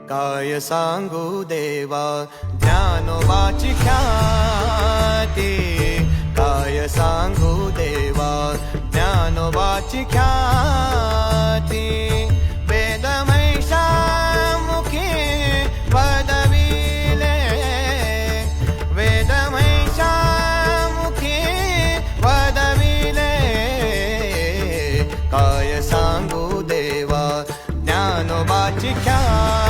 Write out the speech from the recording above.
काय सांगू देवा ज्ञानोबाची ख्याती, काय सांगू देवा ज्ञानोबाची ख्याती. वेद महिषामुखी पदविले, वेद महिषामुखी पदविले, काय सांगू देवा ज्ञानोबाची ख्याती.